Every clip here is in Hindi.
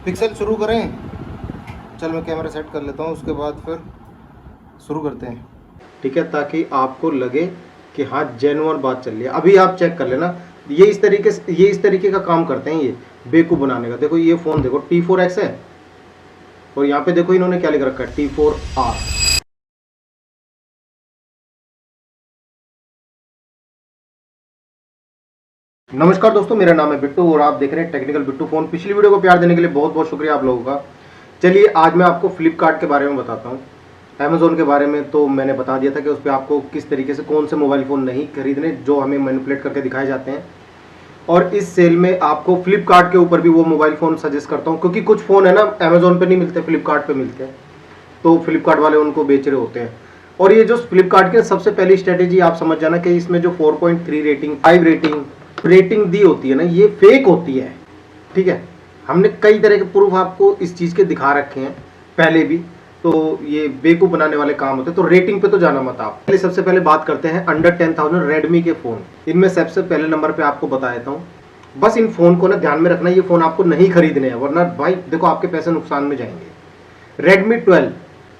पिक्सल शुरू करें। चल मैं कैमरा सेट कर लेता हूँ, उसके बाद फिर शुरू करते हैं, ठीक है, ताकि आपको लगे कि हाँ जेन्युइन बात चल रही है। अभी आप चेक कर लेना, ये इस तरीके का काम करते हैं ये बेवकूफ़ बनाने का। देखो ये फ़ोन देखो T4X है, और यहाँ पे देखो इन्होंने क्या लिख रखा है, T4R। नमस्कार दोस्तों, मेरा नाम है बिट्टू और आप देख रहे हैं टेक्निकल बिट्टू फ़ोन। पिछली वीडियो को प्यार देने के लिए बहुत बहुत शुक्रिया आप लोगों का। चलिए आज मैं आपको फ्लिपकार्ट के बारे में बताता हूँ। अमेज़ोन के बारे में तो मैंने बता दिया था कि उस पर आपको किस तरीके से कौन से मोबाइल फ़ोन नहीं खरीदने जो हमें मैनिपुलेट करके दिखाए जाते हैं, और इस सेल में आपको फ्लिपकार्ट के ऊपर भी वो मोबाइल फ़ोन सजेस्ट करता हूँ, क्योंकि कुछ फ़ोन है ना अमेज़ोन पे नहीं मिलते, फ्लिपकार्ट पे मिलते हैं, तो फ्लिपकार्ट वाले उनको बेच रहे होते हैं। और ये जो फ्लिपकार्ट की सबसे पहली स्ट्रेटेजी आप समझ जाना कि इसमें जो 4.3 रेटिंग 5 रेटिंग दी होती है ना, ये फेक होती है, ठीक है। हमने कई तरह के प्रूफ आपको इस चीज़ के दिखा रखे हैं पहले भी, तो ये बेवकूफ़ बनाने वाले काम होते हैं। तो रेटिंग पे तो जाना मत आप। पहले सबसे पहले बात करते हैं अंडर 10,000 रेडमी के फ़ोन। इनमें सबसे पहले नंबर पे आपको बता देता हूँ, बस इन फ़ोन को ना ध्यान में रखना, ये फ़ोन आपको नहीं खरीदने हैं, वरना भाई देखो आपके पैसे नुकसान में जाएंगे। रेडमी 12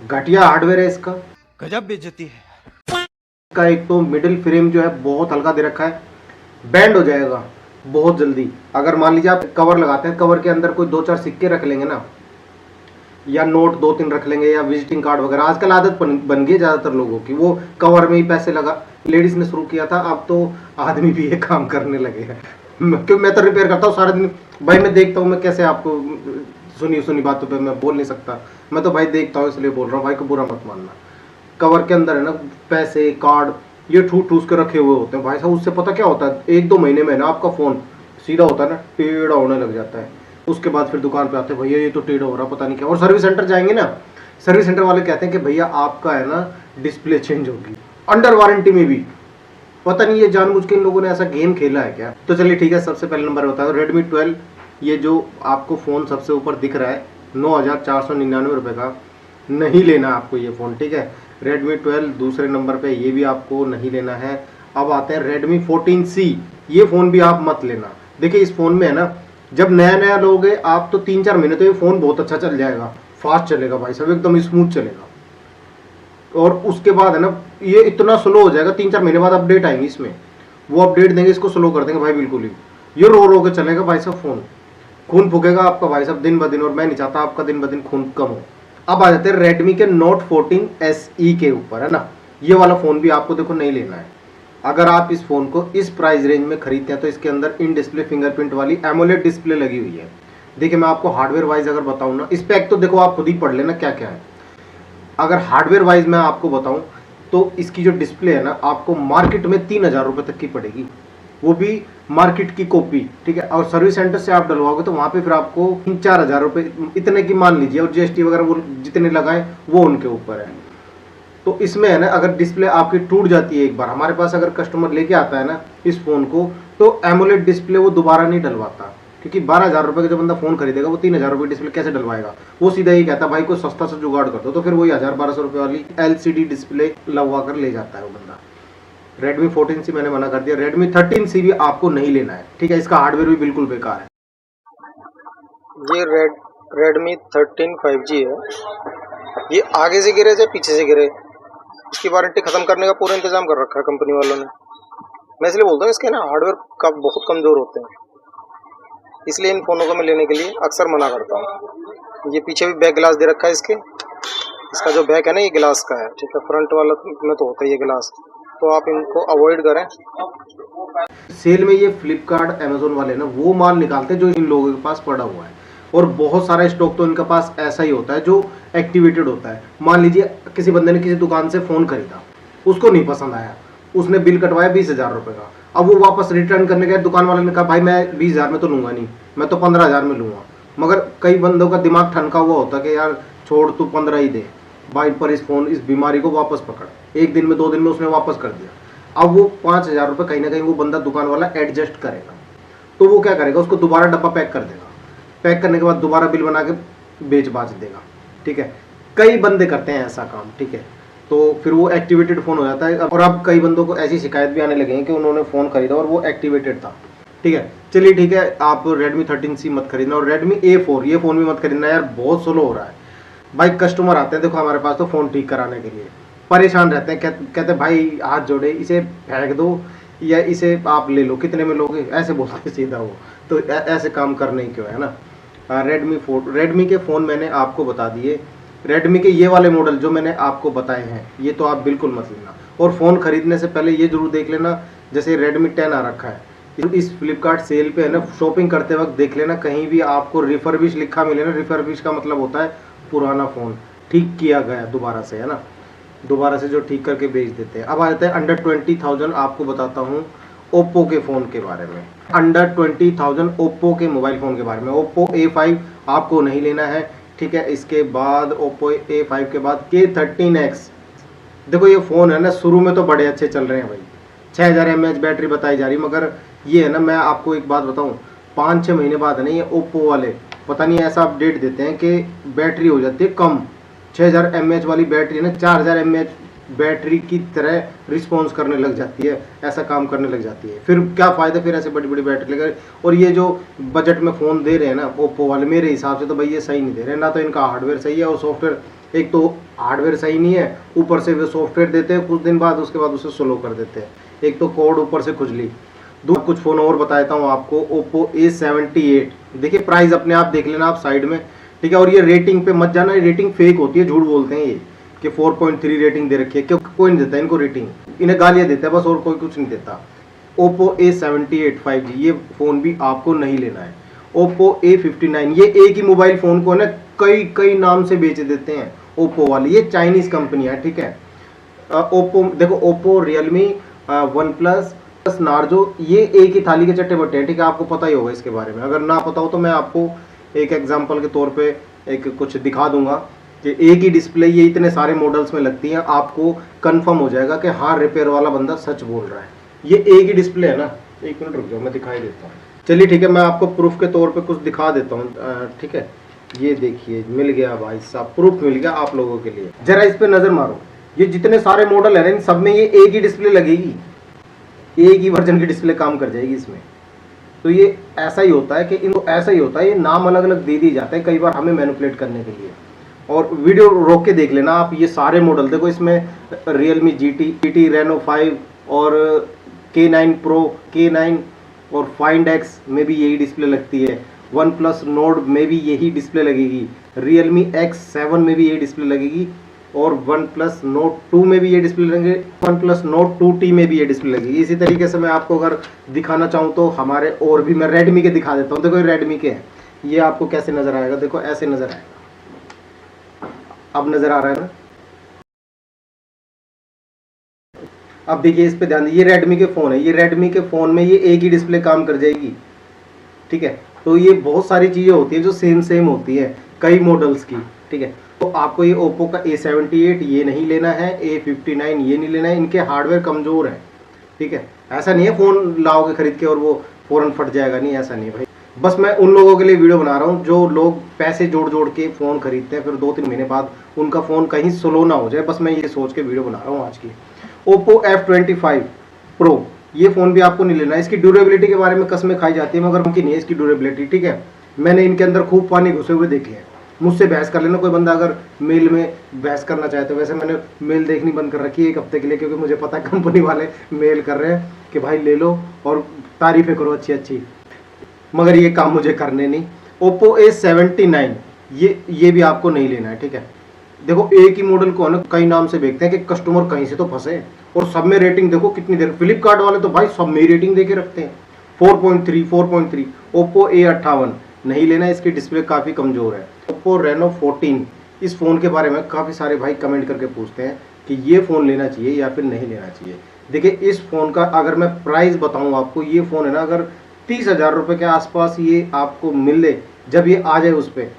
घटिया हार्डवेयर है इसका, गजब बेइज्जती है। इसका एक तो मिडिल फ्रेम जो है बहुत हल्का दे रखा है, बैंड हो जाएगा बहुत जल्दी। अगर मान लीजिए आप कवर लगाते हैं, कवर के अंदर कोई 2-4 सिक्के रख लेंगे ना, या नोट 2-3 रख लेंगे, या विजिटिंग कार्ड वगैरह, आजकल आदत बन गई ज़्यादातर लोगों की, वो कवर में ही पैसे लगा। लेडीज़ ने शुरू किया था, अब तो आदमी भी ये काम करने लगे हैं। क्योंकि मैं तो रिपेयर करता हूँ सारा दिन भाई, मैं देखता हूँ, मैं कैसे आपको सुनी बातों पर मैं बोल नहीं सकता, मैं तो भाई देखता हूँ इसलिए बोल रहा हूँ, भाई को बुरा मत मानना। कवर के अंदर है ना पैसे कार्ड ये ठूस के रखे हुए होते हैं भाई साहब, उससे पता क्या होता है, 1-2 महीने में ना आपका फ़ोन सीधा होता है ना, टेढ़ा होने लग जाता है। उसके बाद फिर दुकान पे आते हैं, भैया ये तो टेढ़ा हो रहा पता नहीं क्या। और सर्विस सेंटर जाएंगे ना, सर्विस सेंटर वाले कहते हैं कि भैया आपका है ना डिस्प्ले चेंज होगी, अंडर वारंटी में भी। पता नहीं ये जानबूझ के इन लोगों ने ऐसा गेम खेला है क्या। तो चलिए ठीक है, सबसे पहले नंबर होता है रेडमी 12। ये जो आपको फ़ोन सबसे ऊपर दिख रहा है 9,499 रुपये का, नहीं लेना आपको ये फ़ोन, ठीक है। रेडमी 12 दूसरे नंबर पे, ये भी आपको नहीं लेना है। अब आते हैं रेडमी 14C, ये फ़ोन भी आप मत लेना। देखिए इस फ़ोन में है ना, जब नया लोगे आप तो 3-4 महीने तो ये फ़ोन बहुत अच्छा चल जाएगा, फास्ट चलेगा भाई साहब, एकदम स्मूथ चलेगा। और उसके बाद है ना ये इतना स्लो हो जाएगा, 3-4 महीने बाद अपडेट आएंगे इसमें, वो अपडेट देंगे, इसको स्लो कर देंगे भाई बिल्कुल ही। ये रो के चलेगा भाई साहब फ़ोन, खून फूकेगा आपका भाई साहब दिन ब दिन, और मैं नहीं चाहता आपका दिन ब दिन खून कम हो। अब आ जाते हैं रेडमी के Note 14 SE के ऊपर, है ना। ये वाला फ़ोन भी आपको देखो नहीं लेना है। अगर आप इस फ़ोन को इस प्राइस रेंज में खरीदते हैं तो इसके अंदर इन डिस्प्ले फिंगरप्रिंट वाली एमोलेड डिस्प्ले लगी हुई है। देखिए मैं आपको हार्डवेयर वाइज अगर बताऊँ ना, स्पेक तो देखो आप खुद ही पढ़ लेना क्या क्या है। अगर हार्डवेयर वाइज मैं आपको बताऊँ तो इसकी जो डिस्प्ले है ना, आपको मार्केट में 3,000 रुपये तक की पड़ेगी, वो भी मार्केट की कॉपी, ठीक है। और सर्विस सेंटर से आप डलवाओगे तो वहाँ पे फिर आपको 3-4 हज़ार रुपये इतने की मान लीजिए, और GST वगैरह वो जितने लगाए वो उनके ऊपर है। तो इसमें है ना, अगर डिस्प्ले आपकी टूट जाती है एक बार, हमारे पास अगर कस्टमर लेके आता है ना इस फ़ोन को, तो एमोलेड डिस्प्ले वो दोबारा नहीं डलवाता, क्योंकि 12,000 रुपये का जब बंदा फ़ोन खरीदेगा वो 3,000 रुपये डिस्प्ले कैसे डलवाएगा। वो सीधा ही कहता है भाई कोई सस्ता सा जुगाड़ कर दो, तो फिर वही 1,000-1,200 रुपये वाली LCD डिस्प्ले लगवा कर ले जाता है वो बंदा। रेडमी 14C मैंने मना कर दिया। रेडमी 13C भी आपको नहीं लेना है, ठीक है, इसका हार्डवेयर भी बिल्कुल बेकार है। ये रेडमी 13 5G है। ये आगे से गिरे चाहे पीछे से गिरे, इसकी वारंटी ख़त्म करने का पूरा इंतजाम कर रखा है कंपनी वालों ने। मैं इसलिए बोलता हूँ इसके ना हार्डवेयर का बहुत कमज़ोर होते हैं, इसलिए इन फ़ोनों को मैं लेने के लिए अक्सर मना करता हूँ। ये पीछे भी बैक ग्लास दे रखा है इसका जो बैक है ना ये ग्लास का है, ठीक है। फ्रंट वाला में तो होता है ये ग्लास, तो आप इनको अवॉइड करें। सेल में ये फ्लिपकार्ट अमेजोन वाले ना वो माल निकालते हैं जो इन लोगों के पास पड़ा हुआ है, और बहुत सारा स्टॉक तो इनके पास ऐसा ही होता है जो एक्टिवेटेड होता है। मान लीजिए किसी बंदे ने किसी दुकान से फ़ोन खरीदा, उसको नहीं पसंद आया, उसने बिल कटवाया 20,000 रुपये का। अब वो वापस रिटर्न करने गया, दुकान वाले ने कहा भाई मैं 20,000 में तो लूँगा नहीं, मैं तो 15,000 में लूँगा। मगर कई बंदों का दिमाग ठनका हुआ होता है कि यार छोड़ तू 15 ही दे भाई, पर इस बीमारी को वापस पकड़। 1 दिन में 2 दिन में उसने वापस कर दिया। अब वो 5,000 रुपये कहीं ना कहीं वो बंदा दुकान वाला एडजस्ट करेगा, तो वो क्या करेगा, उसको दोबारा डब्बा पैक कर देगा, पैक करने के बाद दोबारा बिल बना के बेच बाच देगा, ठीक है। कई बंदे करते हैं ऐसा काम, ठीक है। तो फिर वो एक्टिवेटेड फ़ोन हो जाता है। और अब कई बंदों को ऐसी शिकायत भी आने लगे हैं कि उन्होंने फ़ोन खरीदा और वो एक्टिवेटेड था, ठीक है। चलिए ठीक है, आप Redmi 13C मत खरीदना और Redmi A4 ये फ़ोन भी मत खरीदना यार, बहुत स्लो हो रहा है भाई। कस्टमर आते हैं देखो हमारे पास तो फ़ोन ठीक कराने के लिए, परेशान रहते हैं, कहते हैं भाई हाथ जोड़े इसे फेंक दो या इसे आप ले लो, कितने में लोगे, ऐसे बोलते हैं सीधा वो। तो ऐसे काम करने ही क्यों है ना। रेडमी के फ़ोन मैंने आपको बता दिए। रेडमी के ये वाले मॉडल जो मैंने आपको बताए हैं ये तो आप बिल्कुल मत लेना। और फ़ोन खरीदने से पहले ये जरूर देख लेना, जैसे Redmi 10 आ रखा है, इस फ्लिपकार्ट सेल पे है ना, शॉपिंग करते वक्त देख लेना कहीं भी आपको रिफर्बिश लिखा मिले ना। रिफर्बिश का मतलब होता है पुराना फ़ोन ठीक किया गया दोबारा से, है ना, दोबारा से जो ठीक करके बेच देते हैं। अब आ जाते हैं अंडर 20,000, आपको बताता हूँ ओप्पो के फ़ोन के बारे में। अंडर 20,000 ओप्पो के मोबाइल फ़ोन के बारे में। ओप्पो A5 आपको नहीं लेना है, ठीक है। इसके बाद ओप्पो A5 के बाद K13X। देखो ये फ़ोन है ना, शुरू में तो बड़े अच्छे चल रहे हैं भाई, 6000 mAh बैटरी बताई जा रही, मगर ये है ना, मैं आपको एक बात बताऊं, 5-6 महीने बाद है ना ये ओप्पो वाले पता नहीं ऐसा अपडेट देते हैं कि बैटरी हो जाती है कम। 6000 mAh वाली बैटरी है ना 4000 mAh बैटरी की तरह रिस्पॉन्स करने लग जाती है, ऐसा काम करने लग जाती है। फिर क्या फ़ायदा फिर ऐसे बड़ी बड़ी बैटरी लेकर। और ये जो बजट में फ़ोन दे रहे हैं ना ओप्पो वाले, मेरे हिसाब से तो भाई ये सही नहीं दे रहे, ना तो इनका हार्डवेयर सही है और सॉफ्टवेयर, एक तो हार्डवेयर सही नहीं है, ऊपर से वे सॉफ्टवेयर देते हैं कुछ दिन बाद, उसके बाद उसे स्लो कर देते हैं, एक तो कोड ऊपर से खुजली। दो कुछ फ़ोन और बताता हूँ आपको, ओप्पो A78। देखिए प्राइस अपने आप देख लेना आप साइड में, ठीक है। और ये रेटिंग पे मत जाना, रेटिंग फेक होती है, झूठ बोलते हैं ये कि 4.3 रेटिंग दे रखी है, क्योंकि कोई नहीं देता इनको रेटिंग, इन्हें गालियाँ देता है बस, और कोई कुछ नहीं देता। ओप्पो A78 5G ये फ़ोन भी आपको नहीं लेना है। ओप्पो A59 ये एक ही मोबाइल फ़ोन को ना कई कई नाम से बेच देते हैं ओप्पो वाले, ये चाइनीज़ कंपनी है, ठीक है। ओप्पो देखो, Oppo, Realme, one plus, Narzo, ये एक ही थाली के चट्टे बट्टे हैं, ठीक है। आपको पता ही होगा इसके बारे में, अगर ना पता हो तो मैं आपको एक एग्जांपल के तौर पे एक कुछ दिखा दूंगा कि एक ही डिस्प्ले ये इतने सारे मॉडल्स में लगती है, आपको कंफर्म हो जाएगा कि हाँ रिपेयर वाला बंदा सच बोल रहा है। ये एक ही डिस्प्ले है ना, एक मिनट रुक जाओ मैं दिखाई देता हूँ। चलिए ठीक है, मैं आपको प्रूफ के तौर पे कुछ दिखा देता हूँ, ठीक है। ये देखिए मिल गया भाई साहब, प्रूफ मिल गया आप लोगों के लिए, जरा इस पे नज़र मारो। ये जितने सारे मॉडल है ना इन सब में ये एक ही डिस्प्ले लगेगी, एक ही वर्जन की डिस्प्ले काम कर जाएगी इसमें। तो ये ऐसा ही होता है कि इनको ऐसा ही होता है, ये नाम अलग अलग दे दिए जाते हैं कई बार हमें मैनिपुलेट करने के लिए। और वीडियो रोक के देख लेना आप, ये सारे मॉडल देखो, इसमें Realme GT Reno 5 और K9 Pro, K9 और Find X में भी यही डिस्प्ले लगती है। वन प्लस नोड में भी यही डिस्प्ले लगेगी, Realme X7 में भी यही डिस्प्ले लगेगी, और वन प्लस नोट 2 में भी ये डिस्प्ले लगेंगे, वन प्लस नोट 2T में भी ये डिस्प्ले लगेगी। इसी तरीके से मैं आपको अगर दिखाना चाहूँ तो हमारे और भी, मैं Redmi के दिखा देता हूँ। देखो ये Redmi के हैं, ये आपको कैसे नज़र आएगा, देखो ऐसे नज़र आएगा, अब नज़र आ रहा है ना। अब देखिए इस पे ध्यान दीजिए, ये Redmi के फ़ोन है, ये Redmi के फ़ोन में ये एक ही डिस्प्ले काम कर जाएगी, ठीक है। तो ये बहुत सारी चीज़ें होती है जो सेम होती है कई मॉडल्स की, ठीक है। तो आपको ये ओप्पो का A78 ये नहीं लेना है, A59 ये नहीं लेना है, इनके हार्डवेयर कमज़ोर है, ठीक है। ऐसा नहीं है फ़ोन लाओगे खरीद के और वो फ़ौरन फट जाएगा, नहीं ऐसा नहीं है भाई। बस मैं उन लोगों के लिए वीडियो बना रहा हूँ जो लोग पैसे जोड़ जोड़ के फ़ोन खरीदते हैं, फिर 2-3 महीने बाद उनका फ़ोन कहीं स्लो ना हो जाए, बस मैं ये सोच के वीडियो बना रहा हूँ आज की। ओप्पो F25 Pro ये फ़ोन भी आपको नहीं लेना है। इसकी ड्यूरेबिलिटी के बारे में कसमें खाई जाती है, मगर उनकी नहीं है इसकी ड्यूरेबिलिटी, ठीक है। मैंने इनके अंदर खूब पानी घुसे हुए देखे हैं, मुझसे बहस कर लेना कोई बंदा अगर मेल में बहस करना चाहे तो। वैसे मैंने मेल देखनी बंद कर रखी है 1 हफ्ते के लिए, क्योंकि मुझे पता है कंपनी वाले मेल कर रहे हैं कि भाई ले लो और तारीफ़ें करो अच्छी अच्छी, मगर ये काम मुझे करने नहीं। ओप्पो A79 ये भी आपको नहीं लेना है, ठीक है। देखो एक ही मॉडल को ना कई नाम से बेचते हैं कि कस्टमर कहीं से तो फंसे, और सब में रेटिंग देखो कितनी देर, फ्लिपकार्ट वाले तो भाई सब में रेटिंग दे के रखते हैं 4.3। ओप्पो A58 नहीं लेना, इसकी डिस्प्ले काफ़ी कमज़ोर है। ओप्पो Reno 14 इस फ़ोन के बारे में काफ़ी सारे भाई कमेंट करके पूछते हैं कि ये फ़ोन लेना चाहिए या फिर नहीं लेना चाहिए। देखिए इस फ़ोन का अगर मैं प्राइस बताऊँ आपको, ये फ़ोन है ना अगर 30,000 रुपये के आसपास ये आपको मिले, जब ये आ जाए उस पर,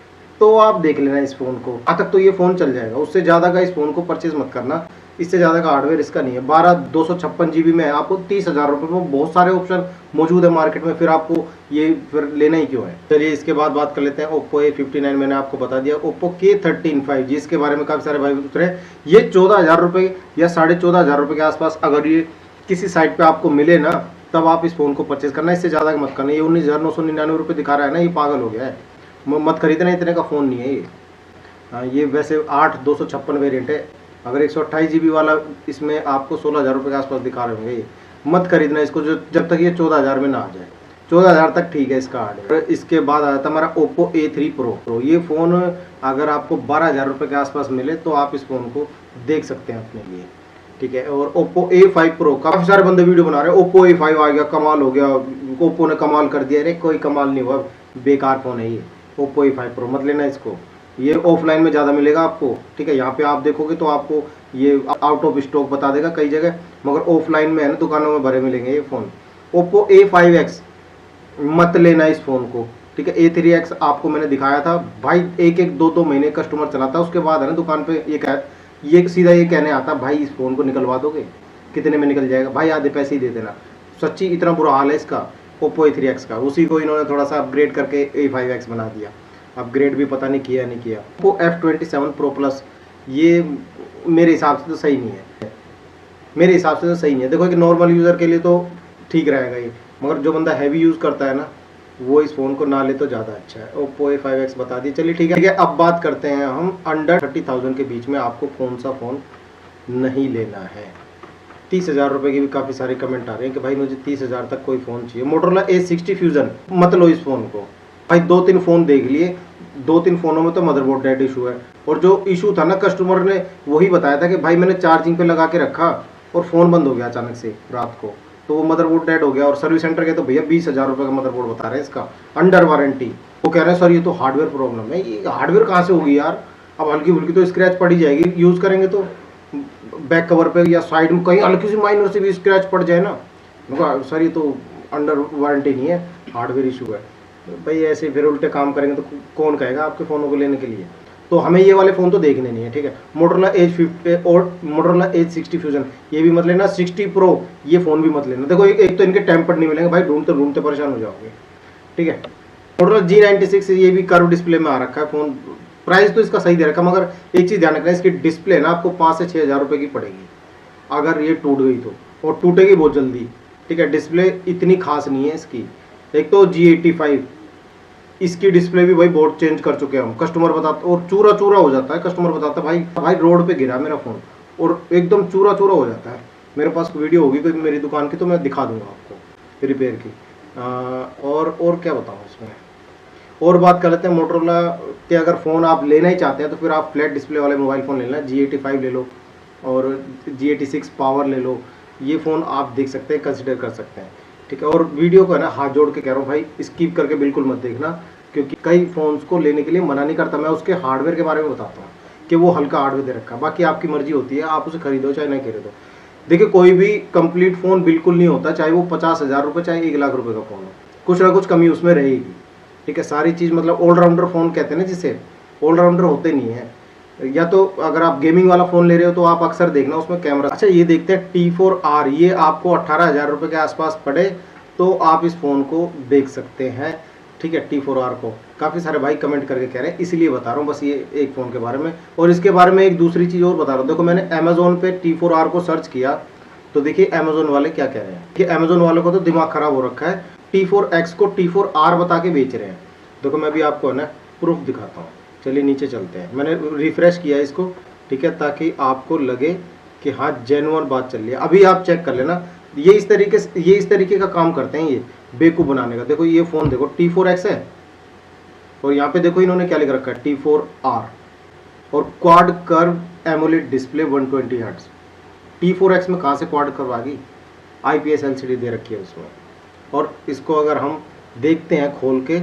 तो आप देख लेना इस फ़ोन को, आज तक तो ये फ़ोन चल जाएगा। उससे ज़्यादा का इस फ़ोन को परचेज़ मत करना, इससे ज़्यादा का हार्डवेयर इसका नहीं है। 256 GB में है, आपको 30,000 रुपये में बहुत सारे ऑप्शन मौजूद है मार्केट में, फिर आपको ये फिर लेना ही क्यों है। चलिए इसके बाद बात कर लेते हैं ओप्पो A59, मैंने आपको बता दिया। ओप्पो K13 5G इसके बारे में काफ़ी सारे भाई पूछ रहे हैं। ये 14,000 रुपये या 14,500 रुपये के आसपास अगर ये किसी साइट पर आपको मिले ना, तब आप इस फ़ोन को परचेज करना, इससे ज़्यादा का मत करना। ये 19,999 रुपये दिखा रहा है ना, ये पागल हो गया है, मत खरीदना, इतने का फ़ोन नहीं है ये। हाँ, ये वैसे 8/256 वेरिएंट है। अगर 128 GB वाला इसमें आपको 16,000 रुपये के आसपास दिखा रहे होंगे, ये मत खरीदना इसको जब तक ये 14,000 में ना आ जाए। 14,000 तक ठीक है इसका हार्डवेयर। इसके बाद आया था हमारा Oppo A3 Pro। ये फ़ोन अगर आपको 12,000 रुपये के आसपास मिले तो आप इस फ़ोन को देख सकते हैं अपने लिए, ठीक है। और Oppo A5 Pro, काफ़ी सारे बंदे वीडियो बना रहे हैं, Oppo A5 आ गया, कमाल हो गया, Oppo ने कमाल कर दिया। अरे कोई कमाल नहीं हुआ, बेकार फ़ोन है ये Oppo A5 Pro, मत लेना इसको। ये ऑफलाइन में ज़्यादा मिलेगा आपको, ठीक है। यहाँ पे आप देखोगे तो आपको ये आउट ऑफ स्टॉक बता देगा कई जगह, मगर ऑफलाइन में है ना, दुकानों में भरे मिलेंगे ये फ़ोन। Oppo A5X मत लेना इस फ़ोन को, ठीक है। A3X आपको मैंने दिखाया था भाई, एक 2 महीने कस्टमर चलाता है, उसके बाद है ना दुकान पे ये सीधा ये कहने आता भाई इस फ़ोन को निकलवा दोगे, कितने में निकल जाएगा भाई, आधे पैसे ही दे देना। सच्ची इतना बुरा हाल है इसका Oppo A3X का। उसी को इन्होंने थोड़ा सा अपग्रेड करके A5X बना दिया, अपग्रेड भी पता नहीं किया नहीं किया। Oppo F27 Pro Plus ये मेरे हिसाब से तो सही नहीं है, मेरे हिसाब से तो सही नहीं है। देखो, एक नॉर्मल यूज़र के लिए तो ठीक रहेगा ये, मगर जो बंदा हैवी यूज़ करता है ना, वो इस फ़ोन को ना ले तो ज़्यादा अच्छा है। Oppo A5X बता दिए, चलिए ठीक है। अब बात करते हैं हम अंडर 30,000 के बीच में आपको कौन सा फ़ोन नहीं लेना है। 30,000 रुपये की भी काफ़ी सारे कमेंट आ रहे हैं कि भाई मुझे 30,000 तक कोई फ़ोन चाहिए। Motorola A60 Fusion मत लो इस फ़ोन को भाई। 2-3 फ़ोन देख लिए, 2-3 फ़ोनों में तो मदरबोर्ड डेड इशू है, और जो इशू था ना कस्टमर ने वही बताया था कि भाई मैंने चार्जिंग पे लगा के रखा और फ़ोन बंद हो गया अचानक से रात को, तो वो मदरबोर्ड डेड हो गया। और सर्विस सेंटर गए तो भैया 20,000 रुपये का मदरबोर्ड बता रहे हैं इसका, अंडर वारंटी। वो कह रहे हैं सर ये तो हार्डवेयर प्रॉब्लम है। ये हार्डवेयर कहाँ से होगी यार, अब हल्की फुल्की तो स्क्रैच पड़ ही जाएगी, यूज़ करेंगे तो बैक कवर पे या साइड में कहीं हल्की सी माइनर से भी स्क्रैच पड़ जाए ना, सर ये तो अंडर वारंटी नहीं है, हार्डवेयर इशू है। भाई ऐसे फिर उल्टे काम करेंगे तो कौन कहेगा आपके फ़ोनों को लेने के लिए। तो हमें ये वाले फ़ोन तो देखने नहीं है, ठीक है। Motorola Edge और Motorola Edge60 Fusion ये भी मत लेना, 60 Pro ये फ़ोन भी मत लेना। देखो एक तो इनके टेम्पर्ड नहीं मिलेंगे भाई, ढूंढते ढूंढते परेशान हो जाओगे, ठीक है। Motorola G96 ये भी कर्व डिस्प्ले में आ रखा है फ़ोन, प्राइस तो इसका सही दे रखा, मगर एक चीज़ ध्यान रखना, इसकी डिस्प्ले ना आपको 5 से 6,000 रुपये की पड़ेगी अगर ये टूट गई तो, और टूटेगी बहुत जल्दी, ठीक है। डिस्प्ले इतनी खास नहीं है इसकी। एक तो G85 इसकी डिस्प्ले भी भाई बहुत चेंज कर चुके हैं हम, कस्टमर बताता, और चूरा चूरा हो जाता है, कस्टमर बताता भाई रोड पे गिरा मेरा फ़ोन और एकदम चूरा चूरा हो जाता है। मेरे पास वीडियो होगी कोई मेरी दुकान की तो मैं दिखा दूंगा आपको रिपेयर की। और क्या बताऊँ इसमें, और बात कर लेते हैं मोटरोला के। अगर फ़ोन आप लेना ही चाहते हैं तो फिर आप फ्लैट डिस्प्ले वाले मोबाइल फ़ोन ले लेना, G85 ले लो और G86 पावर ले लो। ये फ़ोन आप देख सकते हैं, कंसिडर कर सकते हैं, ठीक है। और वीडियो को है ना हाथ जोड़ के कह रहा हूँ भाई, स्किप करके बिल्कुल मत देखना, क्योंकि कई फ़ोन्स को लेने के लिए मना नहीं करता, मैं उसके हार्डवेयर के बारे में बताता हूँ कि वो हल्का हार्डवेयर दे रखा है। बाकी आपकी मर्जी होती है, आप उसे खरीदो चाहे नहीं खरीदो। देखिए कोई भी कंप्लीट फ़ोन बिल्कुल नहीं होता, चाहे वो 50,000 रुपये चाहे 1,00,000 रुपये का फ़ोन हो, कुछ ना कुछ कमी उसमें रहेगी, ठीक है। सारी चीज़ मतलब ऑलराउंडर फ़ोन कहते हैं ना जिसे, ऑलराउंडर होते नहीं है। या तो अगर आप गेमिंग वाला फ़ोन ले रहे हो तो आप अक्सर देखना उसमें कैमरा। अच्छा ये देखते हैं T4R, ये आपको 18,000 रुपये के आसपास पड़े तो आप इस फ़ोन को देख सकते हैं, ठीक है। T4R को काफ़ी सारे भाई कमेंट करके कह रहे हैं, इसलिए बता रहा हूँ बस ये एक फ़ोन के बारे में। और इसके बारे में एक दूसरी चीज़ और बता रहा हूँ, देखो मैंने अमेज़ोन पे T4R को सर्च किया तो देखिए अमेज़ोन वाले क्या कह रहे हैं कि अमेज़ोन वालों को तो दिमाग ख़राब हो रखा है, T4X को T4R बता के बेच रहे हैं। देखो मैं भी आपको है ना प्रूफ दिखाता हूँ, चलिए नीचे चलते हैं। मैंने रिफ़्रेश किया इसको, ठीक है, ताकि आपको लगे कि हाँ जेन्युइन बात चल रही है। अभी आप चेक कर लेना, ये इस तरीके का काम करते हैं ये बेवकूफ़ बनाने का। देखो ये फ़ोन देखो T4X है और यहाँ पे देखो इन्होंने क्या लिख रखा है T4R और quad curve AMOLED display 120 hertz. T4X में कहाँ से क्वाड कर्व आ गई, IPS LCD दे रखी है उसमें। और इसको अगर हम देखते हैं खोल के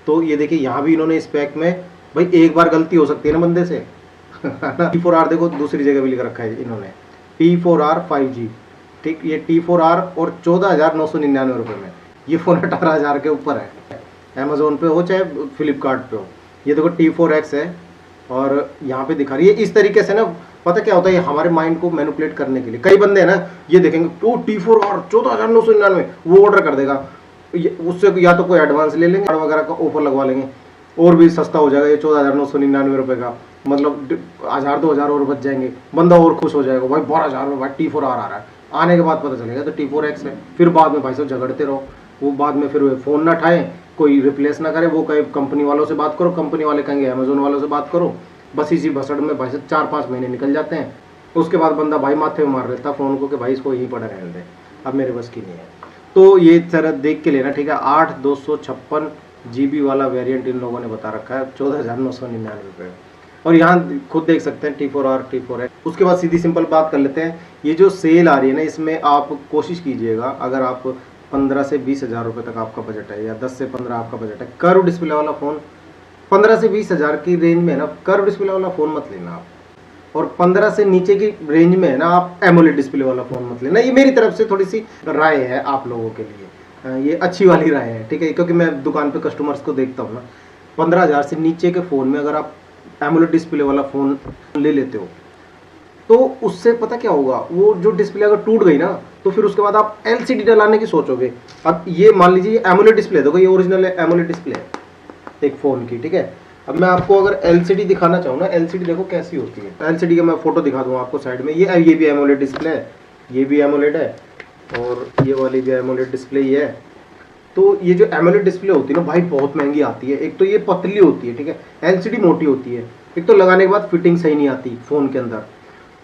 तो ये देखिए यहाँ भी इन्होंने स्पेक में, भाई एक बार गलती हो सकती है ना बंदे से T4R देखो दूसरी जगह भी लिख रखा है इन्होंने T4R 5G, ठीक। ये T4R और 14,999 रुपये में ये फ़ोन 18,000 के ऊपर है, अमेज़ोन पे हो चाहे फ्लिपकार्ट पे हो। ये देखो T4X है और यहाँ पे दिखा रही है इस तरीके से ना। पता क्या होता है, ये हमारे माइंड को मैनिपुलेट करने के लिए कई बंदे हैं ना, ये देखेंगे तो T4R 14,999 वो ऑर्डर कर देगा, उससे या तो कोई एडवांस ले लेंगे वगैरह का ऑफर लगवा लेंगे और भी सस्ता हो जाएगा ये 14,999 रुपये का, मतलब 1,000-2,000 और बच जाएंगे, बंदा और खुश हो जाएगा, भाई 12,000 में भाई T4R आ रहा है, आने के बाद पता चलेगा तो T4X है। फिर बाद में भाई साहब झगड़ते रहो, वो बाद में फिर फ़ोन ना उठाएं, कोई रिप्लेस ना करे, वो कहे कंपनी वालों से बात करो, कंपनी वाले कहेंगे अमेजोन वालों से बात करो। बस इसी भसड़ में भाई साहब 4-5 महीने निकल जाते हैं। उसके बाद बंदा भाई माथे में मार लेता फ़ोन को कि भाई इसको यहीं पड़ा रहने दे, अब मेरे बस की नहीं है। तो ये तरह देख के लेना, ठीक है। 8/256 GB वाला वेरिएंट इन लोगों ने बता रखा है 14,999 रुपये। और यहाँ खुद देख सकते हैं T4R, T4X। उसके बाद सीधी सिंपल बात कर लेते हैं, ये जो सेल आ रही है ना, इसमें आप कोशिश कीजिएगा, अगर आप 15 से 20 हज़ार रुपये तक आपका बजट है, या 10 से 15 आपका बजट है, कर्व डिस्प्ले वाला फ़ोन 15 से 20 हज़ार की रेंज में है ना, कर्व डिस्प्ले वाला फ़ोन मत लेना आप। और 15 से नीचे की रेंज में है ना, आप एमोलेड डिस्प्ले वाला फ़ोन मत लेना। ये मेरी तरफ से थोड़ी सी राय है आप लोगों के लिए, ये अच्छी वाली राय है, ठीक है, क्योंकि मैं दुकान पे कस्टमर्स को देखता हूँ ना, 15,000 से नीचे के फ़ोन में अगर आप एमोलेड डिस्प्ले वाला फ़ोन ले लेते हो तो उससे पता क्या होगा, वो जो डिस्प्ले अगर टूट गई ना तो फिर उसके बाद आप LCD डलाने की सोचोगे। अब ये मान लीजिए एमोलेड डिस्प्ले, देखो ये ओरिजिनल एमोलेड डिस्प्ले है एक फ़ोन की, ठीक है। अब मैं आपको अगर LCD दिखाना चाहूँ ना, LCD देखो कैसी होती है, LCD का मैं फोटो दिखा दूँ आपको साइड में। ये भी एमोलेड डिस्प्ले है, ये भी एमोलेड है, और ये वाली भी एमोलेड डिस्प्ले ही है। तो ये जो एमोलेड डिस्प्ले होती है ना भाई, बहुत महंगी आती है। एक तो ये पतली होती है, ठीक है, LCD मोटी होती है। एक तो लगाने के बाद फिटिंग सही नहीं आती फ़ोन के अंदर,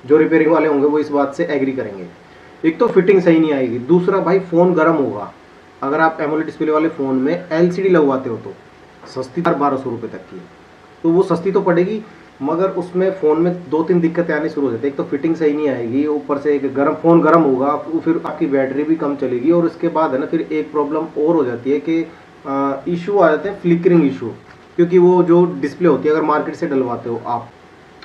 जो रिपेयरिंग वाले होंगे वो इस बात से एग्री करेंगे। एक तो फिटिंग सही नहीं आएगी, दूसरा भाई फ़ोन गर्म होगा। अगर आप एमोलेड डिस्प्ले वाले फ़ोन में LCD लगवाते हो तो सस्ती 1200 रुपये तक की, तो वो सस्ती तो पड़ेगी, मगर उसमें फ़ोन में 2-3 दिक्कतें आनी शुरू हो जाती है। एक तो फिटिंग सही नहीं आएगी, ऊपर से एक फ़ोन गर्म होगा, फिर आपकी बैटरी भी कम चलेगी, और उसके बाद है ना फिर एक प्रॉब्लम और हो जाती है कि इशू आ जाते हैं, फ्लिकरिंग इशू। क्योंकि वो जो डिस्प्ले होती है अगर मार्केट से डलवाते हो आप,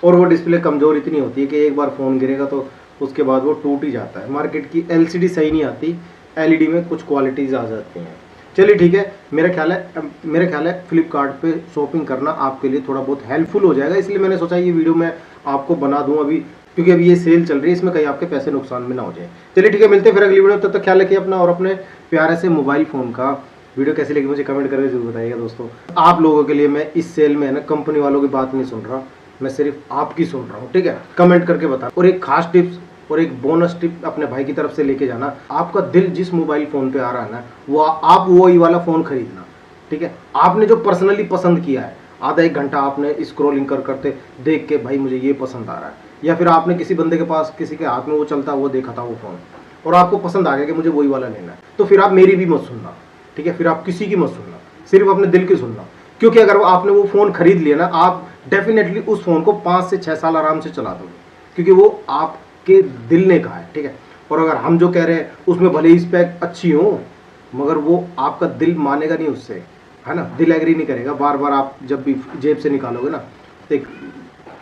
और वो डिस्प्ले कमज़ोर इतनी होती है कि एक बार फ़ोन गिरेगा तो उसके बाद वो टूट ही जाता है। मार्केट की LCD सही नहीं आती, LED में कुछ क्वालिटीज़ आ जाती हैं। चलिए ठीक है, मेरा ख्याल है फ्लिपकार्ट पे शॉपिंग करना आपके लिए थोड़ा बहुत हेल्पफुल हो जाएगा, इसलिए मैंने सोचा ये वीडियो मैं आपको बना दूं अभी, क्योंकि अभी ये सेल चल रही है, इसमें कहीं आपके पैसे नुकसान में ना हो जाए। चलिए ठीक है, मिलते हैं फिर अगली वीडियो, तब तक ख्याल रखिए अपना और अपने प्यारे से मोबाइल फ़ोन का। वीडियो कैसी लगी मुझे कमेंट करके जरूर बताइएगा दोस्तों। आप लोगों के लिए मैं इस सेल में है ना कंपनी वालों की बात नहीं सुन रहा, मैं सिर्फ आपकी सुन रहा हूँ, ठीक है। कमेंट करके बता। और एक खास टिप्स और एक बोनस टिप अपने भाई की तरफ से लेके जाना, आपका दिल जिस मोबाइल फ़ोन पे आ रहा है ना, वो आप वही वाला फ़ोन खरीदना, ठीक है। आपने जो पर्सनली पसंद किया है, आधा एक घंटा आपने स्क्रॉलिंग करते देख के भाई मुझे ये पसंद आ रहा है, या फिर आपने किसी बंदे के पास किसी के हाथ में वो चलता वो देखा था वो फ़ोन, और आपको पसंद आ गया कि मुझे वही वाला लेना है, तो फिर आप मेरी भी मत सुनना, ठीक है। फिर आप किसी की मत सुनना, सिर्फ अपने दिल की सुनना। क्योंकि अगर आपने वो फ़ोन खरीद लिया ना, आप डेफिनेटली उस फ़ोन को 5 से 6 साल आराम से चला दोगे, क्योंकि वो आपके दिल ने कहा है, ठीक है। और अगर हम जो कह रहे हैं उसमें भले ही स्पेक अच्छी हो, मगर वो आपका दिल मानेगा नहीं उससे, है ना, दिल एग्री नहीं करेगा। बार बार आप जब भी जेब से निकालोगे ना, तो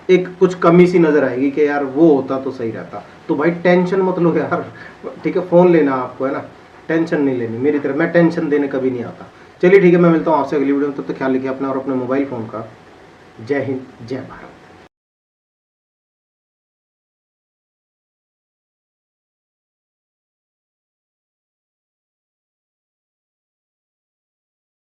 एक कुछ कमी सी नज़र आएगी कि यार वो होता तो सही रहता। तो भाई टेंशन मत लो यार, ठीक है। फ़ोन लेना आपको, है ना, टेंशन नहीं लेनी। मेरी तरफ मैं टेंशन देने कभी नहीं आता। चलिए ठीक है, मैं मिलता हूँ आपसे अगली वीडियो में, तब तक ख्याल रखिए अपना और अपने मोबाइल फ़ोन का। जय हिंद, जय भारत।